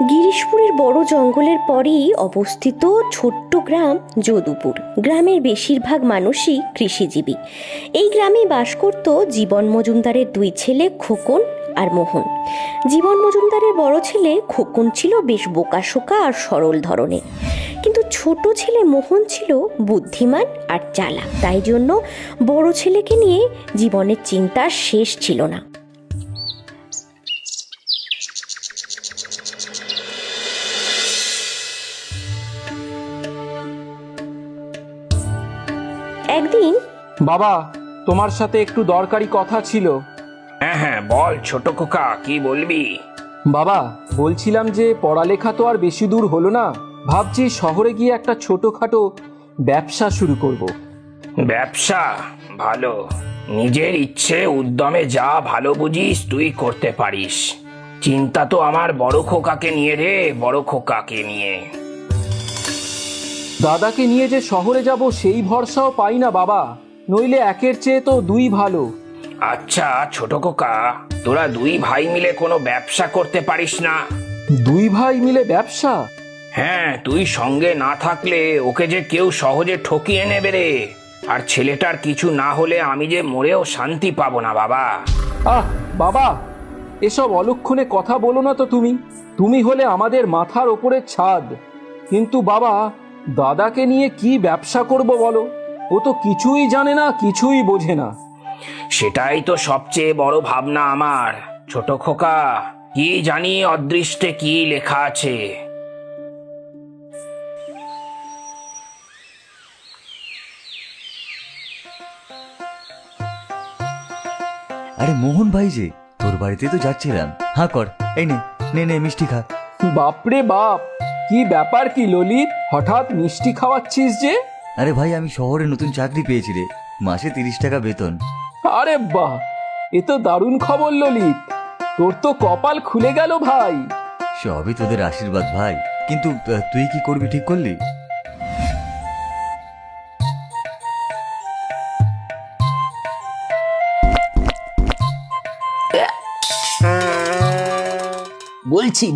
গিরিশপুরের বড় জঙ্গলের পরেই অবস্থিত ছোট্ট গ্রাম যদুপুর। গ্রামের বেশিরভাগ মানুষই কৃষিজীবী। এই গ্রামে বাস করত জীবন মজুমদারের দুই ছেলে খোকন আর মোহন। জীবন মজুমদারের বড় ছেলে খোকন ছিল বেশ বোকাশোকা আর সরল ধরনের, কিন্তু ছোট ছেলে মোহন ছিল বুদ্ধিমান আর চালাক। তাই জন্য বড় ছেলেকে নিয়ে জীবনের চিন্তা শেষ ছিল না। একদিন, বাবা, তোমার সাথে একটু দরকারি কথা ছিল। হ্যাঁ হ্যাঁ, বল ছোট খোকা, কি বলবি? বাবা, বলছিলাম যে পড়ালেখা তো আর বেশি দূর হলো না, ভাবছি শহরে গিয়ে একটা ছোটখাটো ব্যবসা শুরু করব। ব্যবসা? ভালো, নিজের ইচ্ছে উদ্যমে যা ভালো বুঝিস তুই করতে পারিস। চিন্তা তো আমার বড় খোকাকে নিয়ে রে, বড় খোকাকে নিয়ে। দাদাকে নিয়ে যে শহরে যাব সেই ভরসাও পাই না বাবা, নইলে একের চেয়ে তো দুই ভালো। আচ্ছা ছোট খোকা, তোরা দুই ভাই মিলে কোনো ব্যবসা করতে পারিস না? দুই ভাই মিলে ব্যবসা? হ্যাঁ, তুই সঙ্গে না থাকলে ওকে যে কেউ সহজে ঠকিয়ে নেবে রে। আর ছেলেটার কিছু না হলে আমি যে মরেও শান্তি পাবো না বাবা। আহ বাবা, এসব অলক্ষণে কথা বলো না তো। তুমি হলে আমাদের মাথার ওপরের ছাদ, কিন্তু বাবা, দাদাকে নিয়ে কি ব্যবসা করব বলো? ও তো কিছুই জানে না, কিছুই বোঝে না। সেটাই তো সবচেয়ে বড় ভাবনা আমার ছোট খোকা। কি জানি অদৃষ্টে কি লেখা আছে। আরে মোহন ভাই, যে তোর বাড়িতে তো যাচ্ছিলাম। হ্যাঁ কর, এই নে নে নে মিষ্টি খা। বাপরে বাপ, কি ব্যাপার কি ললিত, হঠাৎ মিষ্টি খাওয়াচ্ছিস যে? আরে ভাই, আমি শহরে নতুন চাকরি পেয়েছি রে, মাসে 30 টাকা বেতন। আরে বাহ, এ তো দারুণ খবর ললিত, তোর তো কপাল খুলে গেল ভাই। সবই তোদের আশীর্বাদ ভাই। কিন্তু তুই কি করবি ঠিক করলি?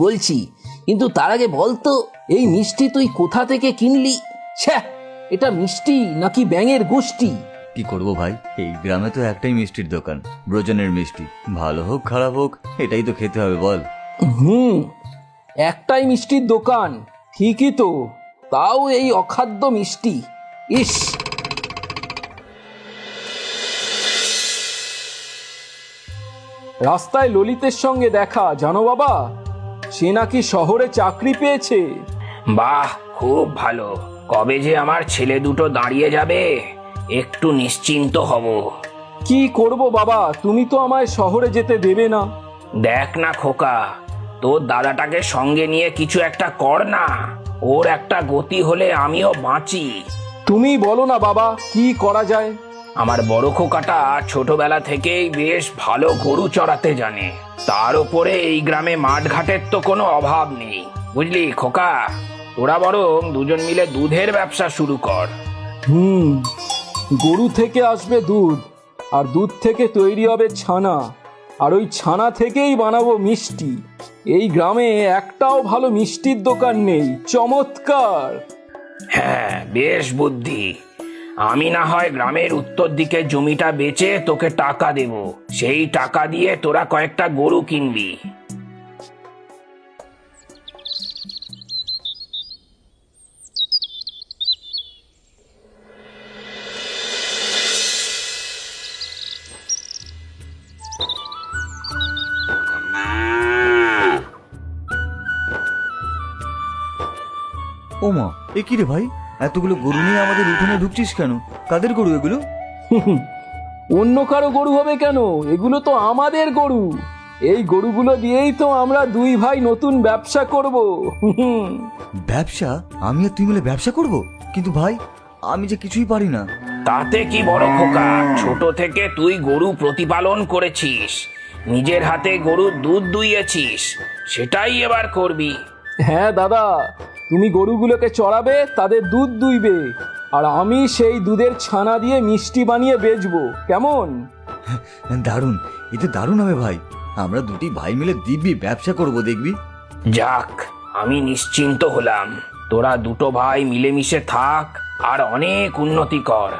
বলছি, কিন্তু তার আগে বলতো, এই মিষ্টি তুই কোথা থেকে কিনলি? ছ্যা, এটা মিষ্টি নাকি ব্যাঙের গোষ্ঠী? কি করব ভাই, এই গ্রামে তো একটাই মিষ্টির দোকান, ব্রজনের মিষ্টি। ভালো হোক খারাপ হোক, এটাই তো খেতে হবে বল। একটাই মিষ্টির দোকান ঠিকই তো, তাও এই অখাদ্য মিষ্টি। ইস, রাস্তায় ললিতের সঙ্গে দেখা, জানো বাবা, সে নাকি শহরে চাকরি পেয়েছে। বাহ, খুব ভালো। কবে যে আমার ছেলে দুটো দাঁড়িয়ে যাবে, একটু নিশ্চিন্ত হব। কি করব বাবা, তুমি তো আমায় শহরে যেতে দেবে না। দেখ না খোকা, তোর দাদাটাকে সঙ্গে নিয়ে কিছু একটা কর না। ওর একটা গতি হলে আমিও বাঁচি। তুমি বলো না বাবা, কি করা যায়? আমার বড় খোকাটা ছোটবেলা থেকেই বেশ ভালো গরু চড়াতে জানে। তার উপরে এই গ্রামে মাঠঘাটের তো কোনো অভাব নেই, বুঝলি খোকা? তোরা বরং দুজন মিলে দুধের ব্যবসা শুরু কর। গরু থেকে আসবে দুধ, আর দুধ থেকে তৈরি হবে ছানা, আর ওই ছানা থেকেই বানাবো মিষ্টি। এই গ্রামে একটাও ভালো মিষ্টির দোকান নেই। চমৎকার! হ্যাঁ, বেশ বুদ্ধি। আমি না হয় গ্রামের উত্তর দিকে জমিটা বেচে তোকে টাকা দেব, সেই টাকা দিয়ে তোরা কয়েকটা গরু কিনবি। ও মা, এ কি রে ভাই, এতগুলো গরু নিয়ে আমাদের উঠোনে ঢুকছিস কেন? কাদের গরু এগুলো? অন্য কারো গরু হবে কেন? এগুলো তো আমাদের গরু। এই গরুগুলো দিয়েই তো আমরা দুই ভাই নতুন ব্যবসা করব। ব্যবসা? আমি আর তুই মিলে ব্যবসা করব? কিন্তু ভাই, আমি যে কিছুই পারি না। তাতে কি বড় খোকা, ছোট থেকে তুই গরু প্রতিপালন করেছিস, নিজের হাতে গরুর দুধ দুইয়েছিস, সেটাই এবার করবি। হ্যাঁ দাদা, তুমি গরুগুলোকে চড়াবে, তাদের দুধ দুইবে, আর আমি সেই দুধের ছানা দিয়ে মিষ্টি বানিয়ে বেচবো। কেমন? দারুণ, এতে দারুণ হবে ভাই। আমরা দুটি ভাই মিলে দিব্যি ব্যবসা করব, দেখবি। যাক, আমি নিশ্চিন্ত হলাম। তোরা দুটো ভাই মিলেমিশে থাক আর অনেক উন্নতি কর।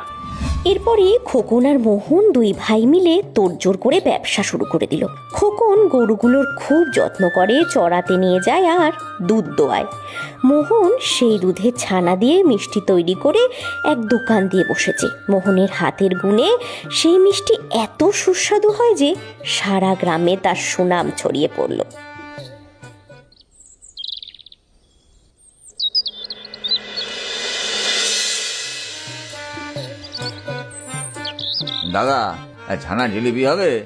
এরপরে খোকন আর মোহন দুই ভাই মিলে তোড়জোড় করে ব্যবসা শুরু করে দিল। খোকন গরুগুলোর খুব যত্ন করে, চড়াতে নিয়ে যায় আর দুধ দোয়ায়। মোহন সেই দুধে ছানা দিয়ে মিষ্টি তৈরি করে এক দোকান দিয়ে বসেছে। মোহনের হাতের গুণে সেই মিষ্টি এত সুস্বাদু হয় যে সারা গ্রামে তার সুনাম ছড়িয়ে পড়ল। দাদা, ছানা জিলিপি হবে?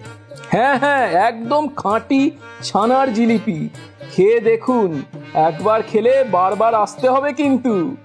হ্যাঁ হ্যাঁ, একদম খাঁটি ছানার জিলিপি। খেয়ে দেখুন, একবার খেলে বারবার আসতে হবে কিন্তু।